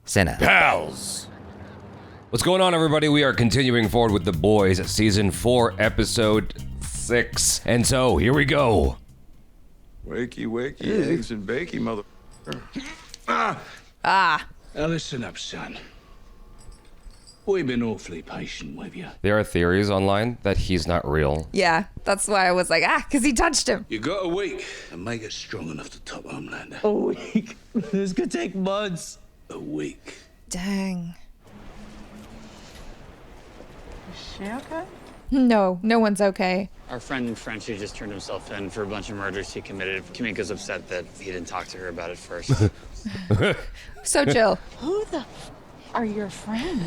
CinePals. What's going on, everybody? We are continuing forward with The Boys, Season 4, Episode 6. And so, here we go. Wakey, wakey, eggs and bakey, mother... Now listen up, son. We've been awfully patient with you. There are theories online that he's not real. Yeah, that's why I was like, because he touched him. You got a week and make it strong enough to top Homelander. A week? This could take months. A week. Dang. Is she okay? No one's okay. Our friend Frenchie just turned himself in for a bunch of murders he committed. Kimiko's upset that he didn't talk to her about it first. So chill. Who the are your friends?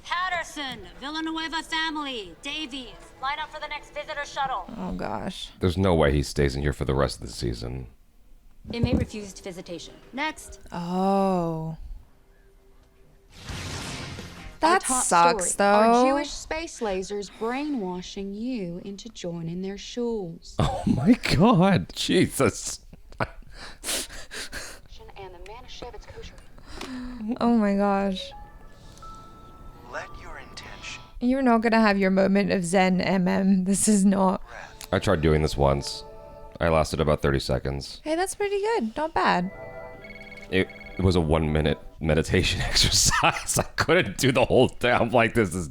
Patterson, Villanueva family, Davies. Line up for the next visitor shuttle. Oh gosh. There's no way he stays in here for the rest of the season. Inmate refused visitation. Next. Oh. That Top sucks, story. though. Are Jewish space lasers brainwashing you into joining their shuls? Oh my god, Jesus. And the Manischewitz kosher. Oh my gosh. Let your intention. You're not gonna have your moment of Zen, MM. This is not. I tried doing this once. I lasted about 30 seconds. Hey, that's pretty good. Not bad. It was a 1-minute meditation exercise. I couldn't do the whole thing. I'm like, this is...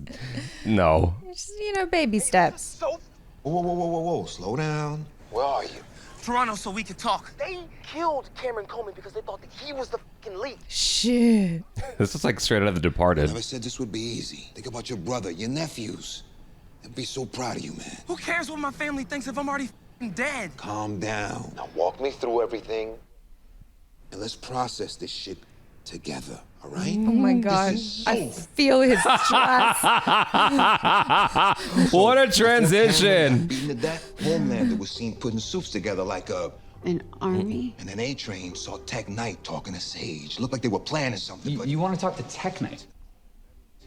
No. Just, baby steps. Whoa. Slow down. Where are you? Toronto, so we could talk. They killed Cameron Coleman because they thought that he was the fucking lead. Shit. This is like straight out of The I Departed. never said this would be easy. Think about your brother, your nephews. They'd be so proud of you, man. Who cares what my family thinks if I'm already dead? Calm down. Now walk me through everything, and let's process this shit together, all right? Oh my gosh. I feel his stress. What a transition. Beaten to death, Homelander was seen putting suits together like An army? and an A-Train saw Tech Knight talking to Sage. Looked like they were planning something, but... You want to talk to Tech Knight?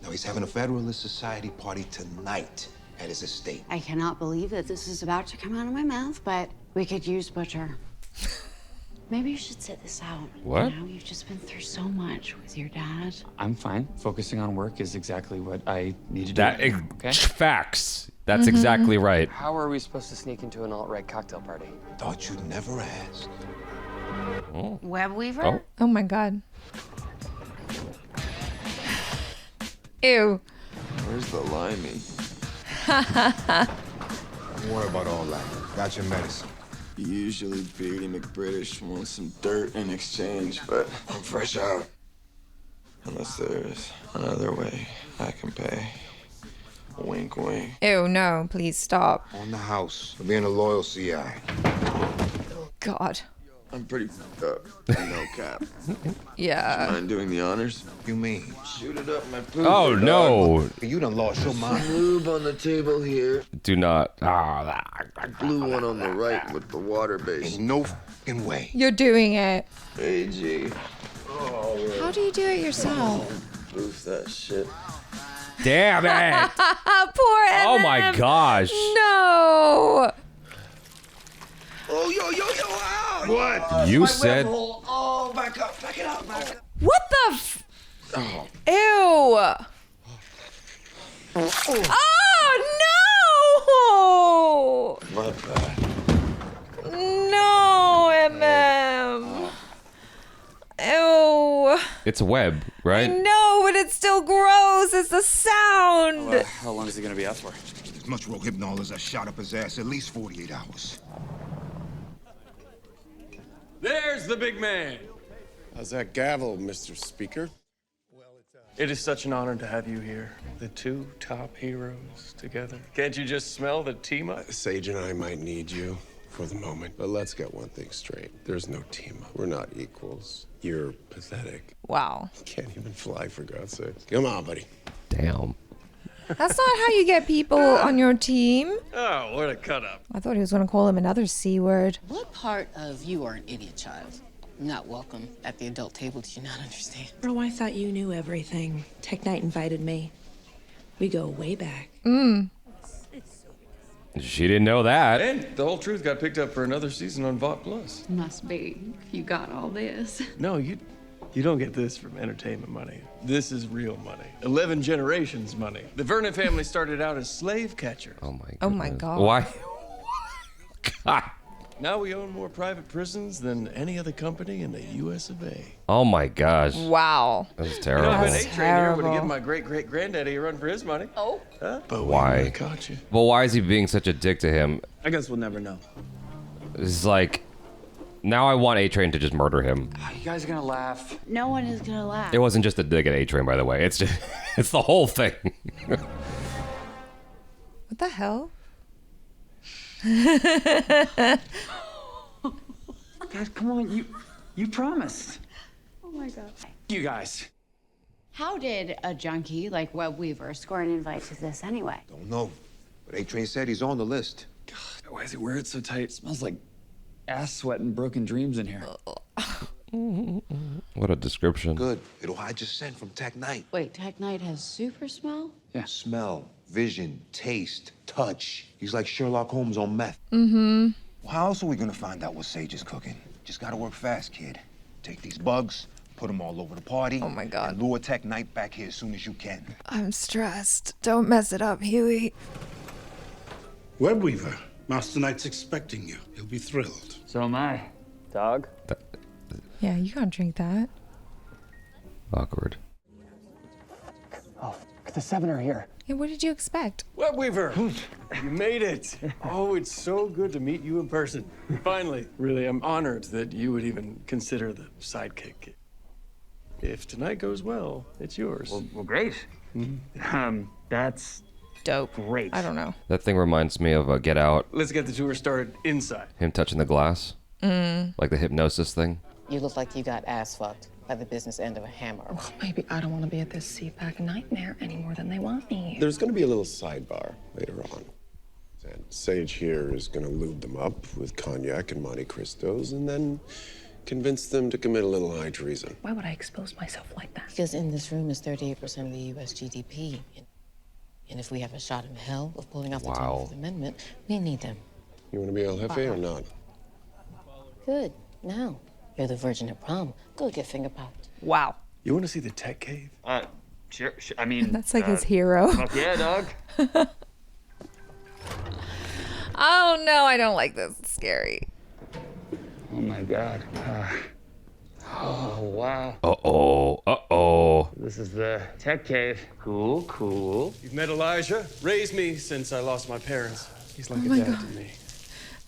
No, he's having a Federalist Society party tonight at his estate. I cannot believe that this is about to come out of my mouth, but we could use Butcher. Maybe you should sit this out. What? You've just been through so much with your dad. I'm fine. Focusing on work is exactly what I need to do. That okay? Facts. That's exactly right. How are we supposed to sneak into an alt-right cocktail party? Thought you'd never ask. Web Weaver? Oh my god. Ew. Where's the limey? Don't worry about all that. Got your medicine. Usually Beardy McBritish wants some dirt in exchange, but I'm fresh out. Unless there's another way I can pay. Wink, wink. Ew, no. Please stop. On the house. For being a loyal CI. God. I'm pretty fucked up. No cap. Yeah. Mind doing the honors? You mean? Shoot it up my poop. Oh, no. You done lost your mind. Lube on the table here. Do not. Blue one on the right with the water base. Ain't no fucking way. You're doing it. AG. How do you do it yourself? Proof that shit. Damn it. Poor MM. Oh my gosh. No. Oh, yo, out! What? You said... Oh, back up, back it up, back up. What the Oh. Ew. Oh, no. My bad. No, MM. Ew. It's a web, right? No, but it's still gross. It's the sound. How long is he going to be out for? As much Rohypnol as I shot up his ass, at least 48 hours. There's the big man. How's that gavel, Mr. Speaker? It is such an honor to have you here. The two top heroes together. Can't you just smell the team up? Sage and I might need you for the moment, but let's get one thing straight. There's no team up. We're not equals. You're pathetic. Wow. Can't even fly, for God's sake. Come on, buddy. Damn. That's not how you get people on your team. Oh, what a cut up. I thought he was going to call him another C word. What part of you are an idiot child? Not welcome at the adult table, did you not understand? Oh, I thought you knew everything. Tech Knight invited me. We go way back. She didn't know that. And the whole truth got picked up for another season on Vought Plus. Must be. You got all this. No, you You don't get this from entertainment money. This is real money. 11 generations money. The Vernon family started out as slave catchers. Oh my god. Oh my god. Why? God. Now we own more private prisons than any other company in the US of A. Oh my gosh. Wow. That's You terrible. know, if That's an A-train here would have terrible. given my great-great-granddaddy a run for his money. Oh. Huh? But Why? we caught you. Well, why is he being such a dick to him? I guess we'll never know. It's like, now I want A-Train to just murder him. You guys are gonna laugh. No one is gonna laugh. It wasn't just a dig at A-Train, by the way. It's just, it's the whole thing. What the hell? Guys, come on, you promised. Oh my god. You guys. How did a junkie like Webb Weaver score an invite to this anyway? Don't know. But A-Train said he's on the list. Why is it wear it so tight? It smells like ass sweat and broken dreams in here. What a description. Good. It'll hide your scent from Tech Night. Wait, Tech Night has super smell? Yeah. Smell, vision, taste, touch. He's like Sherlock Holmes on meth. Mm-hmm. How else are we gonna find out what Sage is cooking? Just gotta work fast, kid. Take these bugs, put them all over the party. Oh my god. And lure Tech Night back here as soon as you can. I'm stressed. Don't mess it up, Hughie. Webweaver, Master Knight's expecting you. He'll be thrilled. So am I. Dog? Yeah, you can't drink that. Awkward. Oh, the seven are here. Yeah, what did you expect? Webb Weaver, you made it. Oh, it's so good to meet you in person. Finally, really, I'm honored that you would even consider the sidekick. If tonight goes well, it's yours. Well, great. That's dope. Great. I don't know. That thing reminds me of Get Out. Let's get the tour started inside. Him touching the glass. Like the hypnosis thing. You look like you got ass fucked by the business end of a hammer. Well, maybe I don't want to be at this CPAC nightmare any more than they want me. There's going to be a little sidebar later on. And Sage here is going to lube them up with cognac and Monte Cristos and then convince them to commit a little high treason. Why would I expose myself like that? Because in this room is 38% of the U.S. GDP. And if we have a shot in hell of pulling off the 25th Amendment, we need them. You want to be El Jefe or not? Good. Now, you're the virgin at prom. Go get finger popped. Wow. You want to see the tech cave? Sure. I mean, That's like his hero. Fuck yeah, dog. Oh no, I don't like this. It's scary. Oh my god. Oh wow. Uh-oh. This is the tech cave. Cool. You've met Elijah. Raised me since I lost my parents. He's like Oh a my dad God. to me.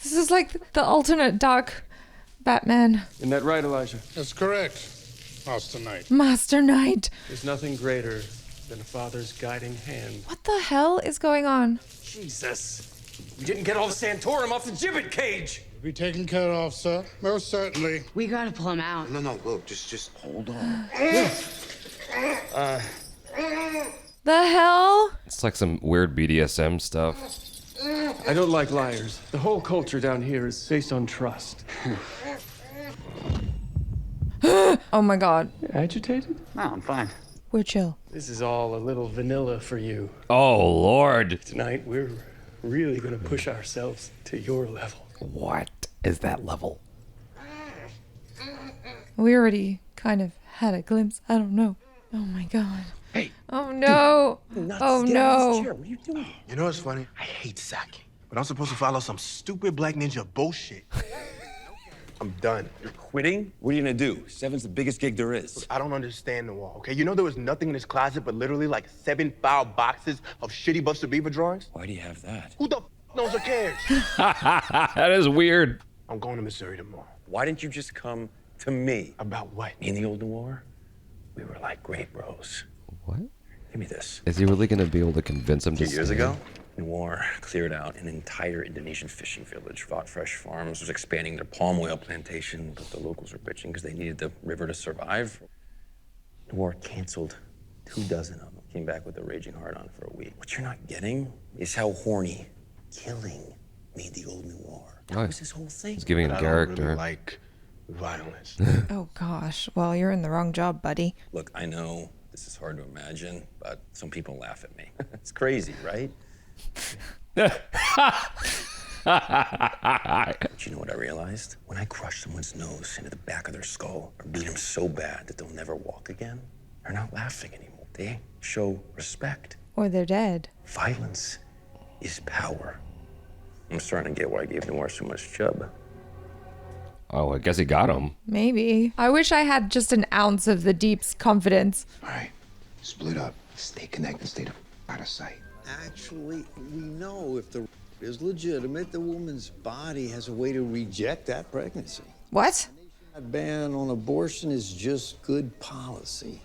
This is like the alternate Dark Batman. Isn't that right, Elijah? That's correct, Master Knight. Master Knight. There's nothing greater than a father's guiding hand. What the hell is going on? Jesus. We didn't get all the Santorum off the gibbet cage. Be taken care of, sir. Most certainly. We gotta pull him out. No, look, just hold on. The hell? It's like some weird BDSM stuff. I don't like liars. The whole culture down here is based on trust. Oh my god. Agitated? No, I'm fine. We're chill. This is all a little vanilla for you. Oh, Lord. Tonight, we're really gonna push ourselves to your level. What is that level? We already kind of had a glimpse. I don't know. Oh my god. Hey. Oh no. Oh no. What are you doing? You know what's funny? I hate sake, but I'm supposed to follow some stupid black ninja bullshit. I'm done. You're quitting? What are you gonna do? Seven's the biggest gig there is. Look, I don't understand the wall, okay? You know there was nothing in this closet but literally like 7 file boxes of shitty Buster Beaver drawings? Why do you have that? Who the knows or cares? That is weird. I'm going to Missouri tomorrow. Why didn't you just come to me? About what? Me and the old noir? We were like great bros. What? Give me this. Is he really going to be able to convince him A to few years stay? ago, Noir cleared out an entire Indonesian fishing village. Bought fresh farms, was expanding their palm oil plantation, but the locals were bitching because they needed the river to survive. Noir canceled 24 of them. Came back with a raging heart on for a week. What you're not getting is how horny killing made the old Noir. That was his whole thing. He's giving But him I don't character. really like violence. Oh gosh. Well, you're in the wrong job, buddy. Look, I know this is hard to imagine, but some people laugh at me. It's crazy, right? you know what I realized? When I crush someone's nose into the back of their skull or beat them so bad that they'll never walk again, they're not laughing anymore. They show respect. Or they're dead. Violence is power. I'm starting to get why I gave Noir so much chub. Oh, I guess he got him. Maybe. I wish I had just an ounce of the Deep's confidence. All right, split up. Stay connected. Stay out of sight. Actually, we know if the is legitimate, the woman's body has a way to reject that pregnancy. What? A ban on abortion is just good policy.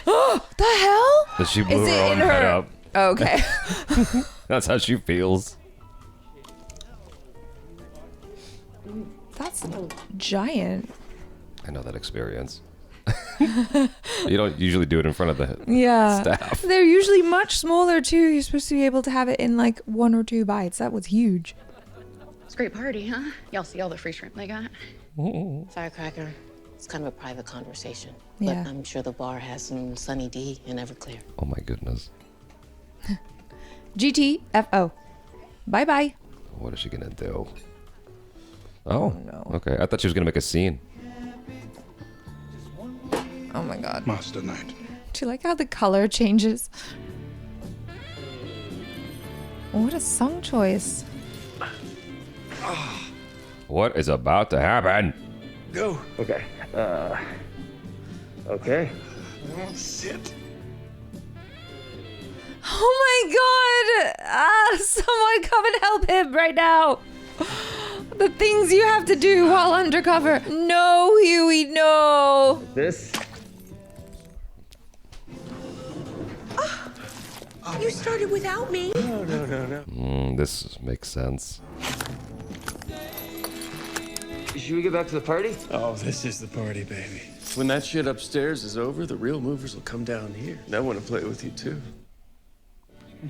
Oh, the hell? But she blew Is her it own in head her- up. Okay. That's how she feels. That's giant. I know that experience. You don't usually do it in front of the Yeah. staff. They're usually much smaller too. You're supposed to be able to have it in like 1 or 2 bites. That was huge. It's a great party, huh? Y'all see all the free shrimp they got? Firecracker. It's kind of a private conversation. Yeah. But I'm sure the bar has some Sunny D and Everclear. Oh my goodness. GTFO. Bye bye. What is she gonna do? Oh, no. Okay. I thought she was gonna make a scene. Oh my god. Master Knight. Do you like how the color changes? What a song choice. What is about to happen? Go. Okay. Okay. Sit. Oh my god! Someone come and help him right now! The things you have to do while undercover. No, Hughie, no! This? You started without me. No. This makes sense. Should we get back to the party? Oh, this is the party, baby. When that shit upstairs is over, the real movers will come down here. And I want to play with you, too.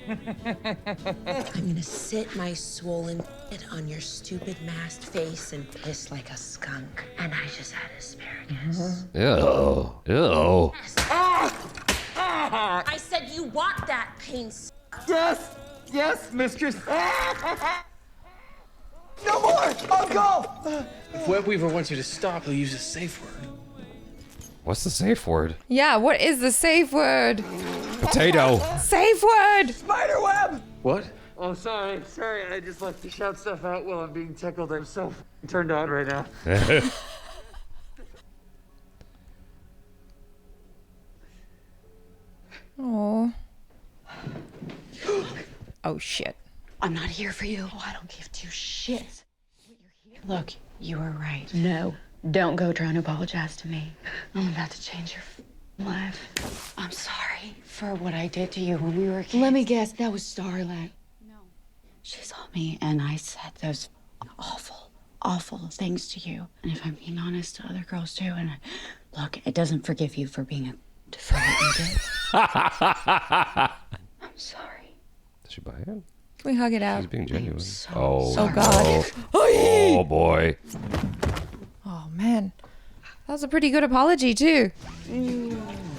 I'm gonna sit my swollen head on your stupid masked face and piss like a skunk. And I just had asparagus. Ew. Ew. I said you want that pain. Yes! Yes, mistress! No more! I'll go! If Web Weaver wants you to stop, he'll use a safe word. What's the safe word? Yeah, what is the safe word? Potato. Safe word! Spiderweb! What? Oh, sorry. I just like to shout stuff out while I'm being tickled. I'm so turned on right now. Oh. Oh shit. I'm not here for you. Oh, I don't give 2 shits. Look, you were right. No, don't go trying to apologize to me. I'm about to change your life. I'm sorry for what I did to you when we were kids. Let me guess, that was Starlight. No. She saw me and I said those awful, awful things to you. And if I'm being honest, to other girls too. And look, it doesn't forgive you for being for what you did. I'm sorry. Did she buy it? Can we hug it out? She's being genuine. Oh god. Oh boy. Oh man. That was a pretty good apology too.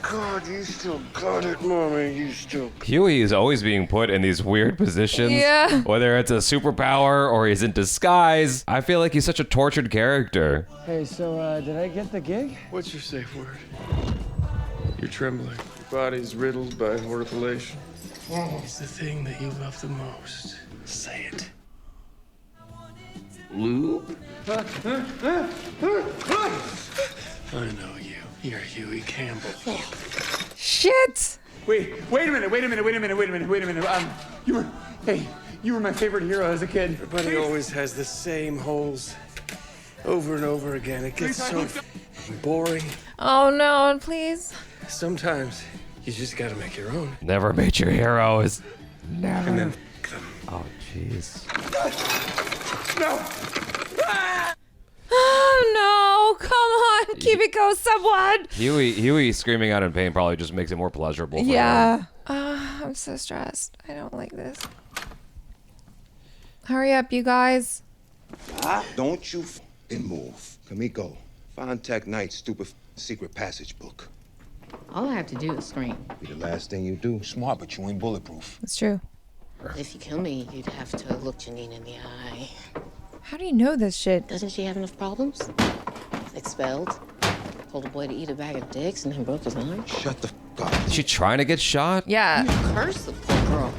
God, you still got it, mommy. You still. Hughie is always being put in these weird positions. Yeah. Whether it's a superpower or he's in disguise. I feel like he's such a tortured character. Hey, so, did I get the gig? What's your safe word? You're trembling. Your body's riddled by horripilation. It's the thing that you love the most. Say it. Lube? I know you. You're Hughie Campbell. Shit! Wait a minute. You were my favorite hero as a kid. Everybody always has the same holes over and over again. It gets so boring. Oh no, please. Sometimes you just gotta make your own. Never meet your heroes. Never. And then Oh jeez. no. Oh no! Come on, keep it going, someone. Hughie screaming out in pain probably just makes it more pleasurable. For Yeah. him. I'm so stressed. I don't like this. Hurry up, you guys. Don't you move. Kamiko, find Tech Knight's stupid secret passage book. All I have to do is scream. Be the last thing you do. Smart, but you ain't bulletproof. That's true. her. If you kill me, you'd have to look Janine in the eye. How do you know this shit? Doesn't she have enough problems? Expelled. Told a boy to eat a bag of dicks and then broke his arm. Shut the f*** up. Is she trying to get shot? Yeah. You curse the poor girl.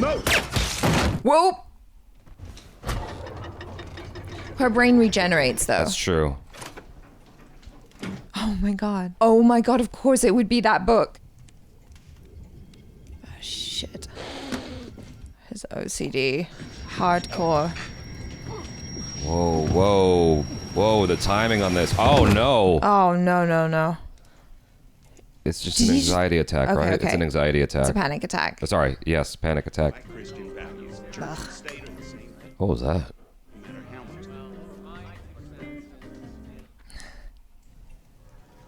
No! Whoa! Her brain regenerates, though. That's true. Oh my god. Oh my god, of course it would be that book. Oh, shit. His OCD. Hardcore. Whoa, whoa, whoa, the timing on this. Oh, no. Oh, no. It's just an anxiety attack, Okay, right? okay. It's an anxiety attack. It's a panic attack. Oh, sorry, yes, panic attack. Ugh. What was that?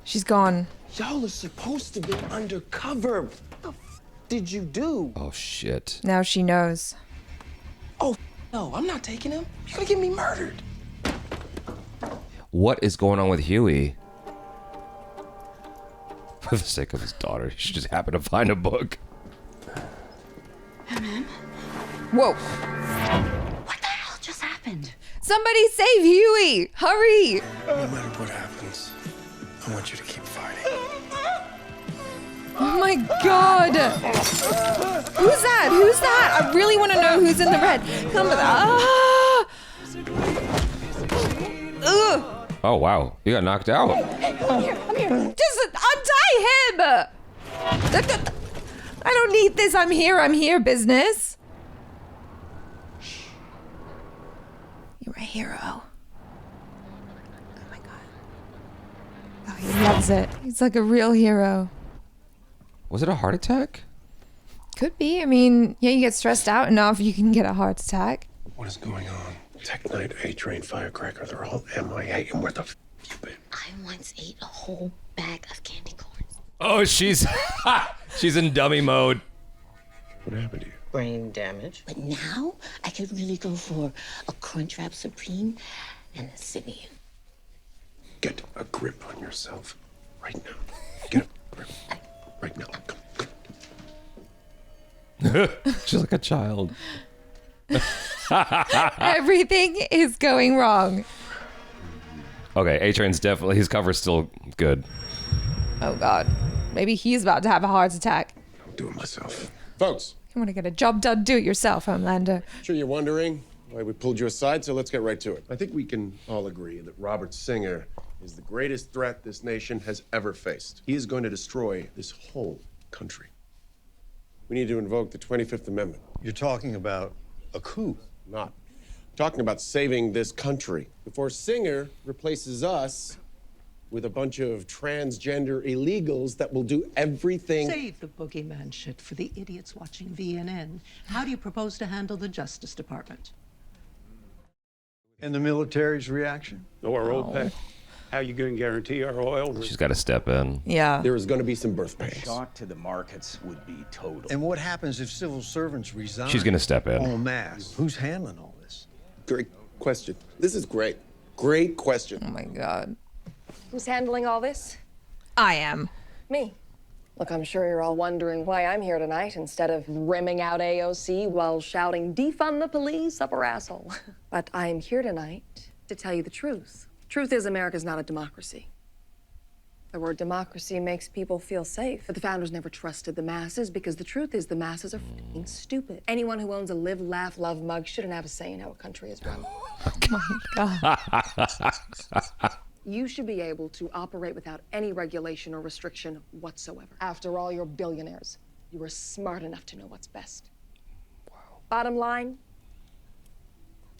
She's gone. Y'all are supposed to be undercover. What the f did you do? Oh, shit. Now she knows. Oh, no, I'm not taking him. You're gonna get me murdered. What is going on with Hughie? For the sake of his daughter, she just happened to find a book. Whoa. What the hell just happened? Somebody save Hughie! Hurry! No matter what happens, I want you to keep fighting. Oh my god! Who's that? Who's that? I really want to know who's in the red. Come with ah! Ugh! Oh, wow. You got knocked out. I'm here. Just untie him! I don't need this. I'm here, business. You're a hero. Oh my god. Oh, he loves it. He's like a real hero. Was it a heart attack? Could be. I mean, yeah, you get stressed out enough, you can get a heart attack. What is going on? Tech Knight, A-Train, Firecracker, they're all MIA, and where the f*** you been? I once ate a whole bag of candy corns. Oh, she's in dummy mode. What happened to you? Brain damage. But now I could really go for a Crunchwrap Supreme and a Sibian. Get a grip on yourself right now. Get a grip right now. Come. She's like a child. Everything is going wrong. Okay, A-Train's definitely, his cover's still good. Oh god. Maybe he's about to have a heart attack. I'll do it myself. Folks, You want to get a job done, do it yourself, Homelander. sure you're wondering why we pulled you aside, so let's get right to it. I think we can all agree that Robert Singer is the greatest threat this nation has ever faced. He is going to destroy this whole country. We need to invoke the 25th Amendment. You're talking about a coup. Not. I'm talking about saving this country before Singer replaces us with a bunch of transgender illegals that will do everything. Save the boogeyman shit for the idiots watching VNN. How do you propose to handle the Justice Department? And the military's reaction? Or OPEC. How you going to guarantee our oil? She's got to step in. Yeah. There is going to be some birth pains. Shock to the markets would be total. And what happens if civil servants resign? She's gonna step in. En masse. Who's handling all this? Great question. This is great. Great question. Oh my god. Who's handling all this? I am. Me. Look, I'm sure you're all wondering why I'm here tonight instead of rimming out AOC while shouting, defund the police up her asshole. But I am here tonight to tell you the truth. Truth is, America's not a democracy. The word democracy makes people feel safe, but the founders never trusted the masses because the truth is the masses are f***ing stupid. Anyone who owns a live, laugh, love mug shouldn't have a say in how a country is run. Oh my god. You should be able to operate without any regulation or restriction whatsoever. After all, you're billionaires. You are smart enough to know what's best. Wow. Bottom line,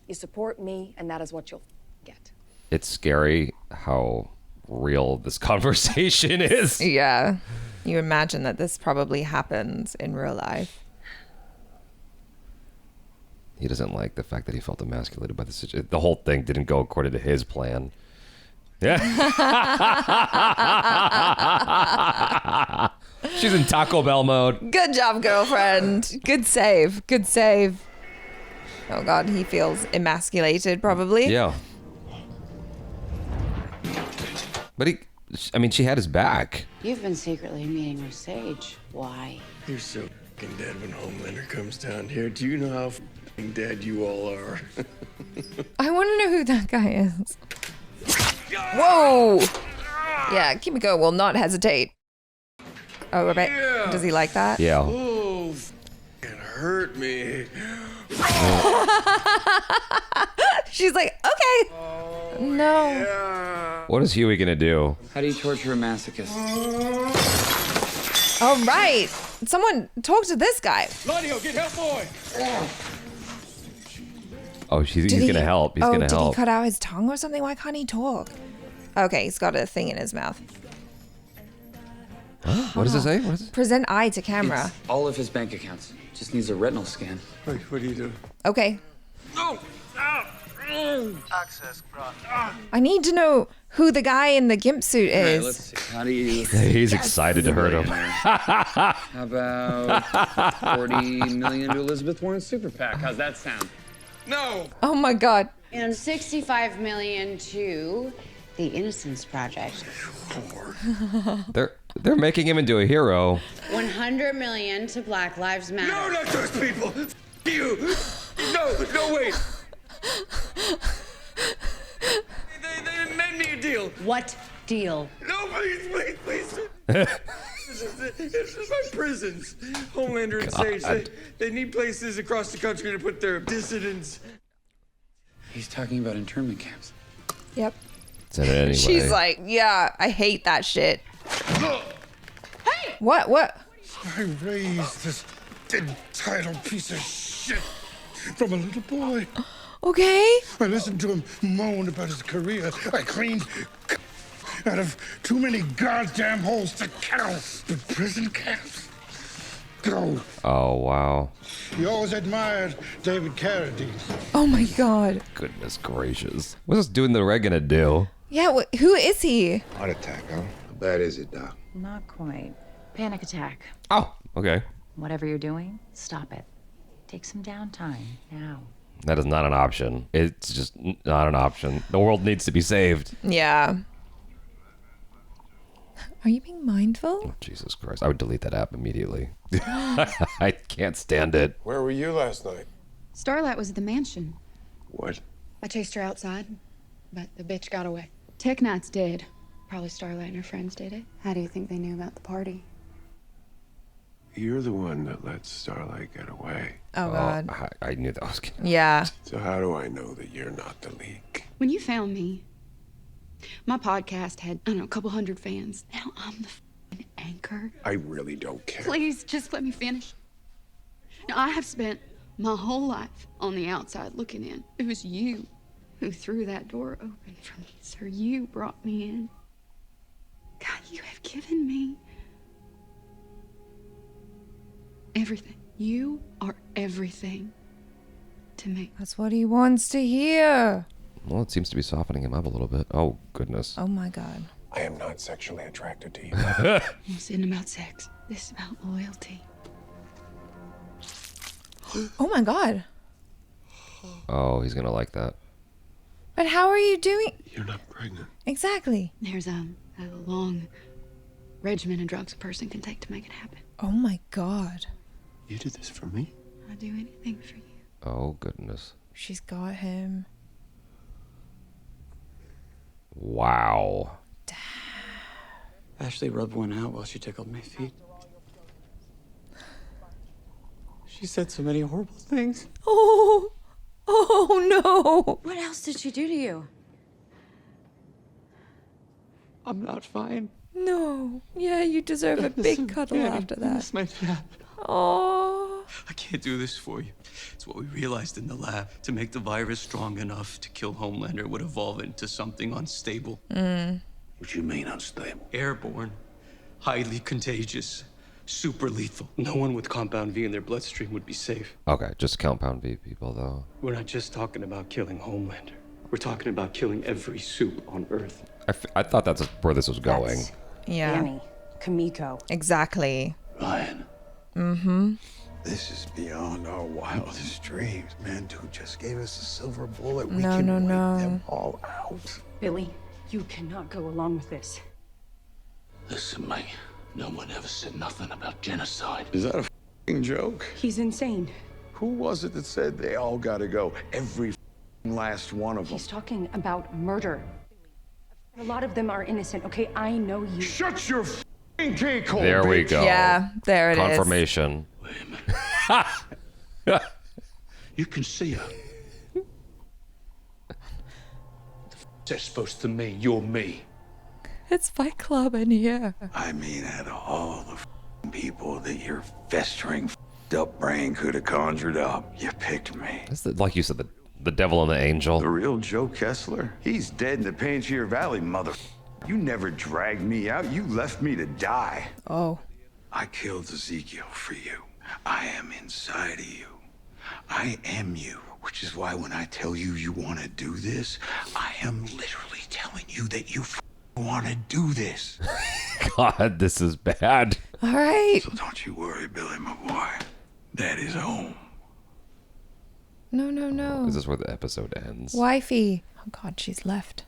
you support me, and that is what you'll get. It's scary how real this conversation is. Yeah. You imagine that this probably happens in real life. He doesn't like the fact that he felt emasculated by the situation. The whole thing didn't go according to his plan. Yeah. She's in Taco Bell mode. Good job, girlfriend. Good save. Good save. Oh god, he feels emasculated probably. Yeah. But she had his back. You've been secretly meeting with Sage. Why? You're so f***ing dead when Homelander comes down here. Do you know how f***ing dead you all are? I want to know who that guy is. Whoa! Yeah, Kimiko will not hesitate. Oh, I bet. Yeah. Does he like that? Yeah. Oh, it hurt me. She's like, okay. No. What is Hughie gonna do? How do you torture a masochist? All right. Someone talk to this guy. Claudio, get help, boy. Oh, he's gonna help. He's gonna did help. he cut out his tongue or something? Why can't he talk? Okay, he's got a thing in his mouth. What does it say? What is it? Present eye to camera. It's all of his bank accounts. Just needs a retinal scan. Wait, what do you do? Okay. No. Access granted. I need to know who the guy in the gimp suit All right, is. let's see. How do you... He's excited to hurt him. How about 40 million to Elizabeth Warren's super PAC? How's that sound? No. Oh my God. And 65 million to the Innocence Project. They're making him into a hero. 100 million to Black Lives Matter. No, not those people. F you. No, wait. They didn't make me a deal. What deal? No, please. This is like prisons. Homelander and Sage, they need places across the country to put their dissidents. He's talking about internment camps. Yep. Said it anyway. She's like, yeah, I hate that shit. Hey! What? I raised this entitled piece of shit from a little boy. Okay. I listened to him moan about his career. I cleaned out of too many goddamn holes to count. But prison camps, go. Oh, wow. You always admired David Carradine. Oh my God. Goodness gracious. What's this doing the Red gonna do? Yeah, who is he? Heart attack, huh? How bad is it, Doc? Not quite. Panic attack. Oh, okay. Whatever you're doing, stop it. Take some downtime now. That is not an option. It's just not an option. The world needs to be saved. Yeah. Are you being mindful? Oh, Jesus Christ. I would delete that app immediately. I can't stand it. Where were you last night? Starlight was at the mansion. What? I chased her outside, but the bitch got away. Tech Knight's dead. Probably Starlight and her friends did it. How do you think they knew about the party? You're the one that let Starlight get away. Oh, God. I knew that was gonna... Yeah. So how do I know that you're not the leak? When you found me, my podcast had, I don't know, a couple hundred fans. Now I'm the f***ing anchor. I really don't care. Please, just let me finish. Now, I have spent my whole life on the outside looking in. It was you who threw that door open for me, sir. You brought me in. God, you have given me everything. You are everything to me. That's what he wants to hear. Well, it seems to be softening him up a little bit. Oh, goodness. Oh, my God. I am not sexually attracted to you. This isn't about sex. This is about loyalty. Oh, my God. Oh, he's gonna like that. But how are you doing? You're not pregnant. Exactly. There's a long regimen of drugs a person can take to make it happen. Oh, my God. You did this for me? I'd do anything for you. Oh, goodness. She's got him. Wow. Ashley rubbed one out while she tickled my feet. She said so many horrible things. Oh no. What else did she do to you? I'm not fine. No. Yeah, you deserve a big cuddle after that. This might happen. Oh. I can't do this for you. It's what we realized in the lab. To make the virus strong enough to kill Homelander would evolve into something unstable. What you mean unstable? Airborne, highly contagious, super lethal. No one with compound V in their bloodstream would be safe. Okay, just compound V people, though. We're not just talking about killing Homelander. We're talking about killing every soup on Earth. I thought that's where this was going. Yeah. Annie, Kimiko. Exactly. Ryan. Mm-hmm. This is beyond our wildest dreams. Man, dude just gave us a silver bullet. We No, can no, wipe no. them all out. Billy, you cannot go along with this. Listen, mate. No one ever said nothing about genocide. Is that a joke? He's insane. Who was it that said they all gotta go? Every last one of them. He's talking about murder. A lot of them are innocent, okay? I know you. Shut your cake hole, There we bitch. go. Yeah, there it is. Confirmation. You can see her. That's supposed to mean you're me. It's Fight Club in here. I mean, out of all the people that your festering up brain could have conjured up, you picked me. That's like you said, the devil and the angel. The real Joe Kessler? He's dead in the Panchir Valley, mother. You never dragged me out. You left me to die. Oh. I killed Ezekiel for you. I am inside of you. I am you. Which is why when I tell you you want to do this, I am literally telling you that you want to do this. God, this is bad. All right. So don't you worry, Billy, my boy. That is home. No. This is where the episode ends. Wifey. Oh, God, she's left.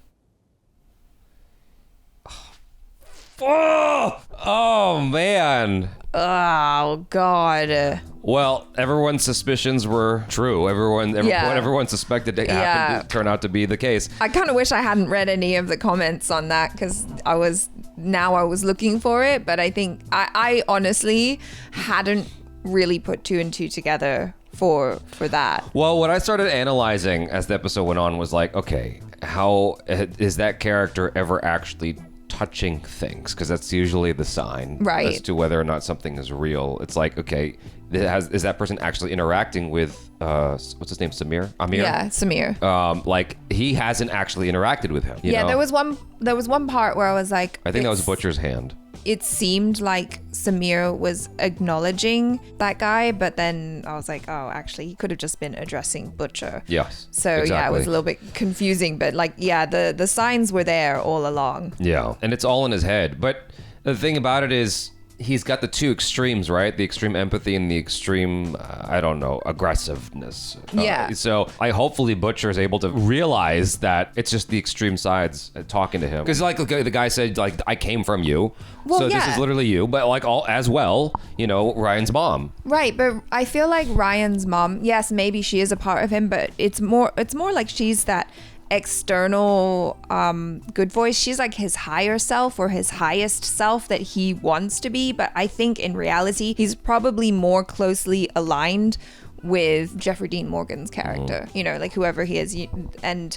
Oh, man. Oh, God. Well, everyone's suspicions were true. What everyone suspected to happen turned out to be the case. I kind of wish I hadn't read any of the comments on that because I was looking for it, but I think I honestly hadn't really put two and two together for that. Well, what I started analyzing as the episode went on was like, okay, how is that character ever actually touching things? Because that's usually the sign as to whether or not something is real. It's like, okay, is that person actually interacting with what's his name, Amir? Yeah, Samir. Like he hasn't actually interacted with him. You know? there was one part where I was like, I think that was Butcher's hand. It seemed like Samir was acknowledging that guy, but then I was like, oh, actually, he could have just been addressing Butcher. Yes. So exactly. yeah, it was a little bit confusing, but like, yeah, the signs were there all along. Yeah, and it's all in his head. But the thing about it is, he's got the two extremes, right? The extreme empathy and the extreme, aggressiveness. Yeah. So hopefully Butcher is able to realize that it's just the extreme sides talking to him. Because like the guy said, like, I came from you. Well, so yeah. this is literally you. But like all as well, Ryan's mom. Right, but I feel like Ryan's mom, yes, maybe she is a part of him, but it's more like she's that external good voice. She's like his higher self or his highest self that he wants to be, but I think in reality he's probably more closely aligned with Jeffrey Dean Morgan's character, like whoever he is, and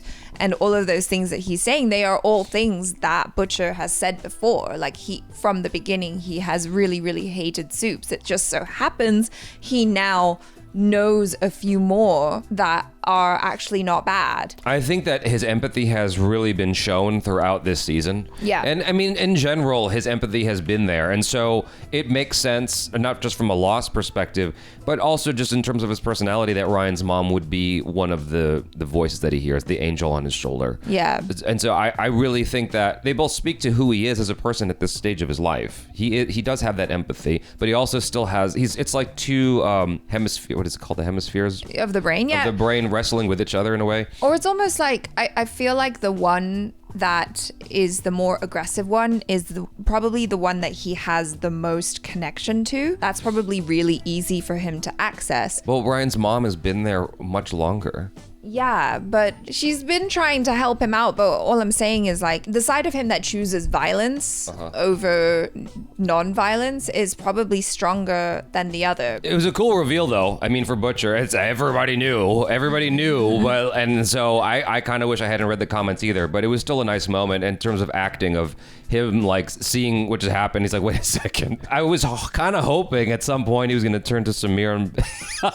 all of those things that he's saying, they are all things that Butcher has said before. Like from the beginning, he has really, really hated Soups. It just so happens he now knows a few more that are actually not bad. I think that his empathy has really been shown throughout this season. Yeah. And I mean, in general, his empathy has been there. And so it makes sense, not just from a loss perspective, but also just in terms of his personality, that Ryan's mom would be one of the voices that he hears, the angel on his shoulder. Yeah. And so I really think that they both speak to who he is as a person at this stage of his life. He does have that empathy, but he also still has, it's like two hemispheres, what is it called? The hemispheres? Of the brain, yeah. Of the brain wrestling with each other in a way. Or it's almost like, I feel like the one that is the more aggressive one is probably the one that he has the most connection to. That's probably really easy for him to access. Well, Ryan's mom has been there much longer. Yeah, but she's been trying to help him out, but all I'm saying is like the side of him that chooses violence over non-violence is probably stronger than the other. It was a cool reveal though. I mean, for Butcher, everybody knew, well, and so I kind of wish I hadn't read the comments either, but it was still a nice moment in terms of acting of him like seeing what just happened. He's like, wait a second. I was kind of hoping at some point he was going to turn to Samir and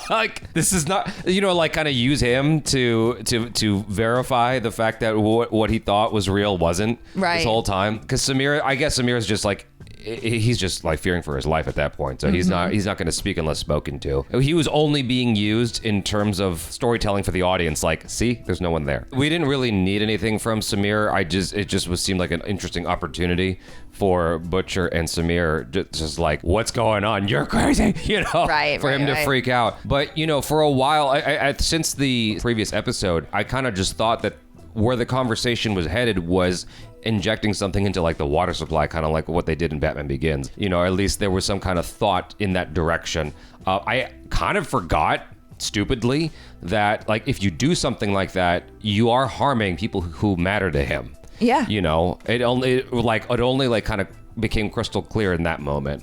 like, this is not, like kind of use him to verify the fact that what he thought was real wasn't this whole time. Because Samir is just like, he's just like fearing for his life at that point. So he's not going to speak unless spoken to. He was only being used in terms of storytelling for the audience. Like, see, there's no one there. We didn't really need anything from Samir. It just seemed like an interesting opportunity for Butcher and Samir, just like, what's going on? You're crazy, for him to freak out. But for a while, I since the previous episode, I kind of just thought that where the conversation was headed was injecting something into like the water supply, kind of like what they did in Batman Begins. You know, at least there was some kind of thought in that direction. I kind of forgot, stupidly, that like if you do something like that, you are harming people who matter to him. Yeah. You know, it only kind of became crystal clear in that moment.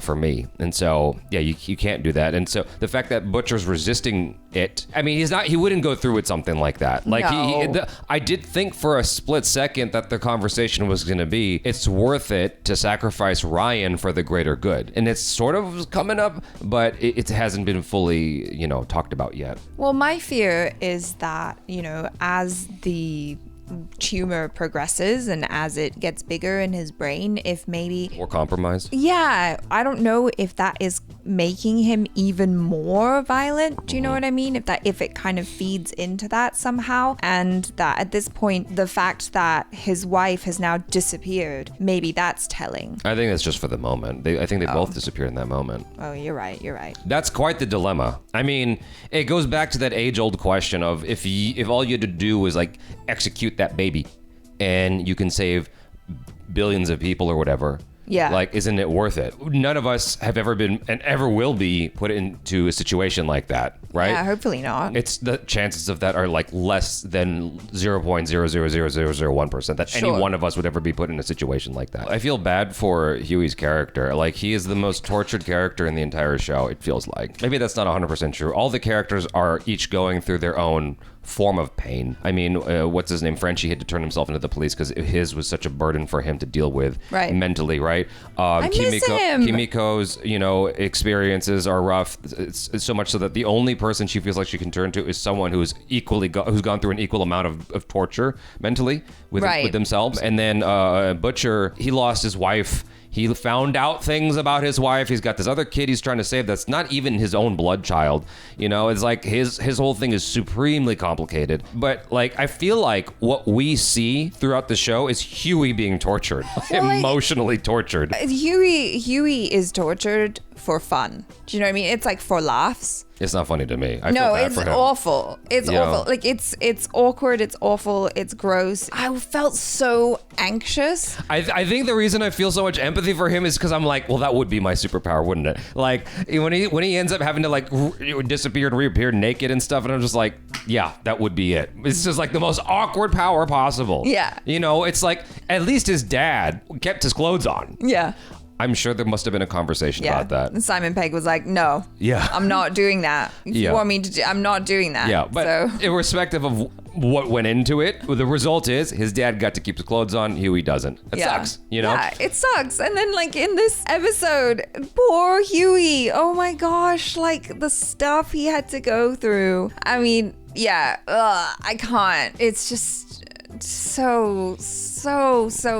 For me. And so, yeah, you can't do that. And so the fact that Butcher's resisting it, I mean, he wouldn't go through with something like that. Like, No. I did think for a split second that the conversation was going to be, it's worth it to sacrifice Ryan for the greater good. And it's sort of coming up, but it hasn't been fully, talked about yet. Well, my fear is that, as the tumor progresses and as it gets bigger in his brain, if maybe Or compromise. yeah, I don't know if that is making him even more violent. Do you know what I mean? If it kind of feeds into that somehow, and that at this point the fact that his wife has now disappeared, maybe that's telling. I think that's just for the moment. I think they both disappeared in that moment. Oh, you're right. That's quite the dilemma. I mean, it goes back to that age-old question of if all you had to do was like execute that baby and you can save billions of people or whatever. Yeah. Like, isn't it worth it? None of us have ever been and ever will be put into a situation like that, right? Yeah, hopefully not. It's the chances of that are like less than 0.0000001% that any Sure. one of us would ever be put in a situation like that. I feel bad for Hughie's character. Like, he is the most tortured character in the entire show, it feels like. Maybe that's not 100% true. All the characters are each going through their own form of pain. I mean, what's his name? Frenchie had to turn himself into the police because his was such a burden for him to deal with mentally, right? I miss him. Kimiko's, experiences are rough. It's so much so that the only person she feels like she can turn to is someone who's who's gone through an equal amount of torture mentally with themselves. And then Butcher, he lost his wife. He found out things about his wife. He's got this other kid he's trying to save that's not even his own blood child. It's like his whole thing is supremely complicated. But like, I feel like what we see throughout the show is Hughie being tortured, emotionally tortured. Hughie is tortured for fun. Do you know what I mean? It's like for laughs. It's not funny to me. I feel No, bad it's for him. awful. It's Yeah. awful. Like it's awkward. It's awful. It's gross. I felt so anxious. I think the reason I feel so much empathy for him is because I'm like, well, that would be my superpower, wouldn't it? Like when he ends up having to like disappear and reappear naked and stuff, and I'm just like, yeah, that would be it. It's just like the most awkward power possible. Yeah. It's like at least his dad kept his clothes on. Yeah. I'm sure there must have been a conversation about that. And Simon Pegg was like, no. Yeah. I'm not doing that. If you Yeah. want me to do, I'm not doing that. Yeah, but so. irrespective of what went into it, the result is his dad got to keep his clothes on. Hughie doesn't. It sucks, Yeah, it sucks. And then like in this episode, poor Hughie. Oh my gosh, like the stuff he had to go through. I mean, yeah, I can't. It's just so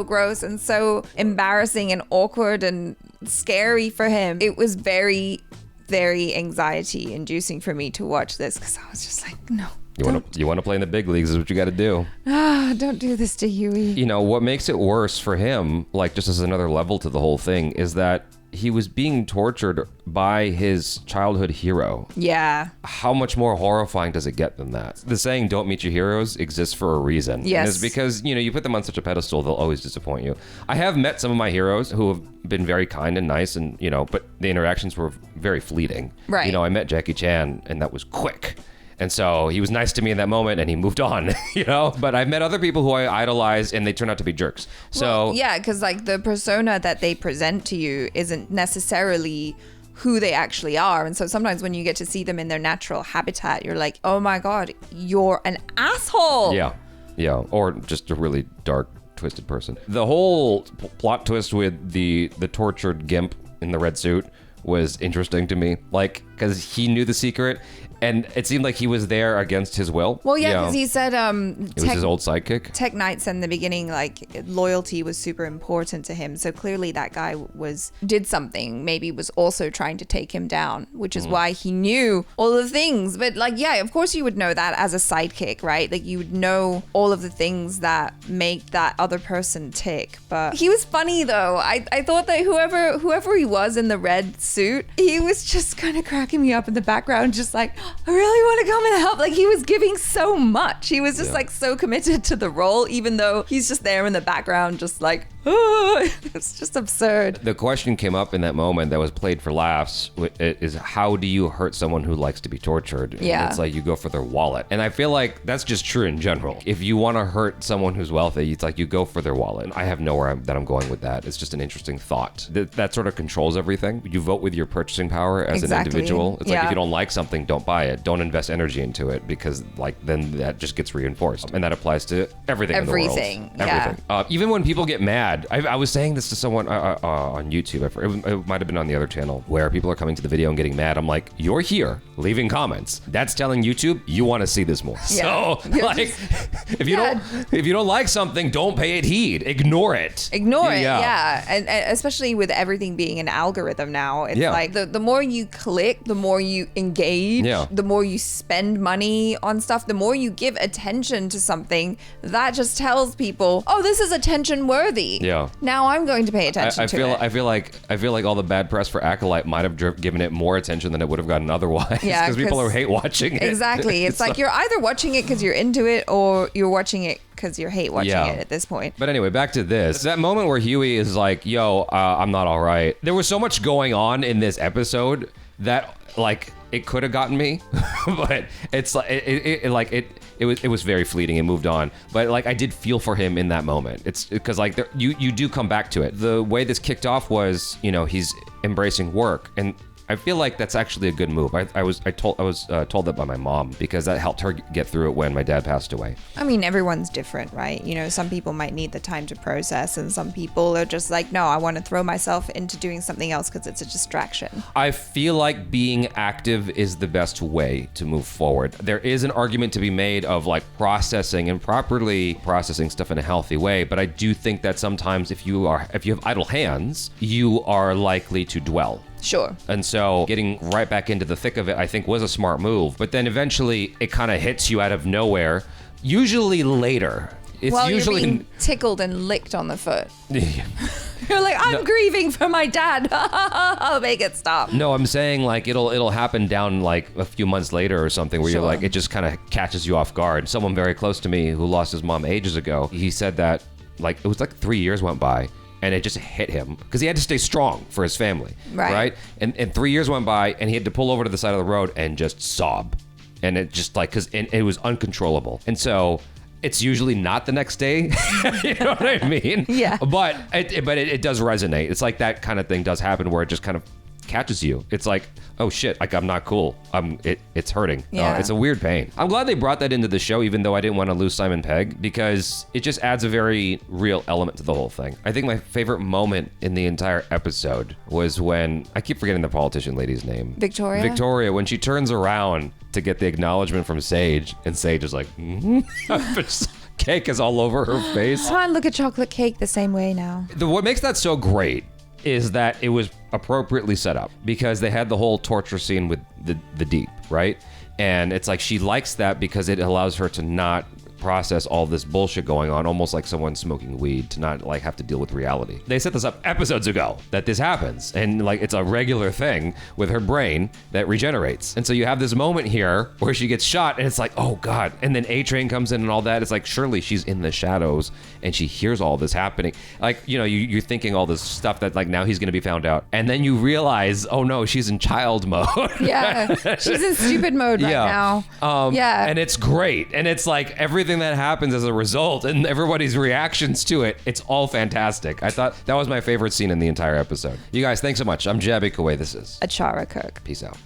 gross and so embarrassing and awkward and scary for him. It was very, very anxiety inducing for me to watch this because I was just like, no. You want to play in the big leagues is what you got to do. Don't do this to Hughie. What makes it worse for him, like just as another level to the whole thing, is that he was being tortured by his childhood hero. Yeah. How much more horrifying does it get than that? The saying, don't meet your heroes, exists for a reason. Yes. And it's because, you put them on such a pedestal, they'll always disappoint you. I have met some of my heroes who have been very kind and nice and, but the interactions were very fleeting. Right. I met Jackie Chan and that was quick. And so he was nice to me in that moment and he moved on, But I've met other people who I idolized and they turn out to be jerks. So yeah, because like the persona that they present to you isn't necessarily who they actually are. And so sometimes when you get to see them in their natural habitat, you're like, oh my God, you're an asshole. Yeah. Or just a really dark, twisted person. The whole plot twist with the tortured gimp in the red suit was interesting to me. Like, because he knew the secret. And it seemed like he was there against his will. Well, yeah, because he said it was his old sidekick. Tech Knights in the beginning, like loyalty was super important to him. So clearly that guy did something, maybe was also trying to take him down, which is why he knew all the things. But like, yeah, of course you would know that as a sidekick, right? Like you would know all of the things that make that other person tick. But he was funny though. I thought that whoever he was in the red suit, he was just kind of cracking me up in the background, just like, I really want to come and help. Like, he was giving so much. He was just like so committed to the role, even though he's just there in the background, just like, oh, it's just absurd. The question came up in that moment that was played for laughs is how do you hurt someone who likes to be tortured? And Yeah. it's like you go for their wallet. And I feel like that's just true in general. If you want to hurt someone who's wealthy, it's like you go for their wallet. I have nowhere that I'm going with that. It's just an interesting thought. That sort of controls everything. You vote with your purchasing power as an individual. It's like if you don't like something, don't buy it. Don't invest energy into it because like then that just gets reinforced. And that applies to everything in the world. Everything. Even when people get mad, I was saying this to someone on YouTube. It might have been on the other channel where people are coming to the video and getting mad. I'm like, you're here leaving comments. That's telling YouTube you want to see this more. Yeah. So like, if you don't like something, don't pay it heed. Ignore it. Ignore it, yeah. And especially with everything being an algorithm now, it's like the more you click, the more you engage, the more you spend money on stuff, the more you give attention to something, that just tells people, oh, this is attention worthy. Yeah. Now I'm going to pay attention to it. I feel like all the bad press for Acolyte might have given it more attention than it would have gotten otherwise. Yeah, because people are hate watching it. Exactly. It's like you're either watching it because you're into it or you're watching it because you hate watching it at this point. But anyway, back to this. That moment where Hughie is like, yo, I'm not all right. There was so much going on in this episode that like it could have gotten me, but it's like it was very fleeting and moved on. But like I did feel for him in that moment. It's because like you do come back to it. The way this kicked off was, you know, he's embracing work, and I feel like that's actually a good move. I was told that by my mom because that helped her get through it when my dad passed away. I mean, everyone's different, right? You know, some people might need the time to process, and some people are just like, no, I want to throw myself into doing something else because it's a distraction. I feel like being active is the best way to move forward. There is an argument to be made of like processing and properly processing stuff in a healthy way, but I do think that sometimes if you have idle hands, you are likely to dwell. Sure. And so getting right back into the thick of it, I think was a smart move. But then eventually it kind of hits you out of nowhere, usually later. It's usually you're being tickled and licked on the foot. You're like, I'm grieving for my dad. I'll make it stop. No, I'm saying like it'll happen down like a few months later or something where you're like, it just kind of catches you off guard. Someone very close to me who lost his mom ages ago, he said that like it was like 3 years went by. And it just hit him because he had to stay strong for his family, right? And 3 years went by, and he had to pull over to the side of the road and just sob, and it just like because it was uncontrollable. And so it's usually not the next day, you know what I mean? Yeah. But it does resonate. It's like that kind of thing does happen where it just kind of catches you. It's like, oh shit, like I'm not cool. It's hurting. Yeah. It's a weird pain. I'm glad they brought that into the show, even though I didn't want to lose Simon Pegg, because it just adds a very real element to the whole thing. I think my favorite moment in the entire episode was when, I keep forgetting the politician lady's name. Victoria, when she turns around to get the acknowledgement from Sage, and Sage is like, cake is all over her face. I look at chocolate cake the same way now. What makes that so great is that it was appropriately set up because they had the whole torture scene with the Deep, right? And it's like she likes that because it allows her to not process all this bullshit going on, almost like someone smoking weed, to not like have to deal with reality. They set this up episodes ago that this happens, and like it's a regular thing with her brain that regenerates. And so you have this moment here where she gets shot and it's like, oh God. And then A-Train comes in and all that. It's like, surely she's in the shadows and she hears all this happening. Like, you know, you're thinking all this stuff that like now he's gonna be found out. And then you realize, oh no, she's in child mode. Yeah, she's in stupid mode right now. And it's great. And it's like everything that happens as a result and everybody's reactions to it, it's all fantastic. I thought that was my favorite scene in the entire episode. You guys, thanks so much. I'm Jabby Kuwait. This is Achara Cook. Peace out.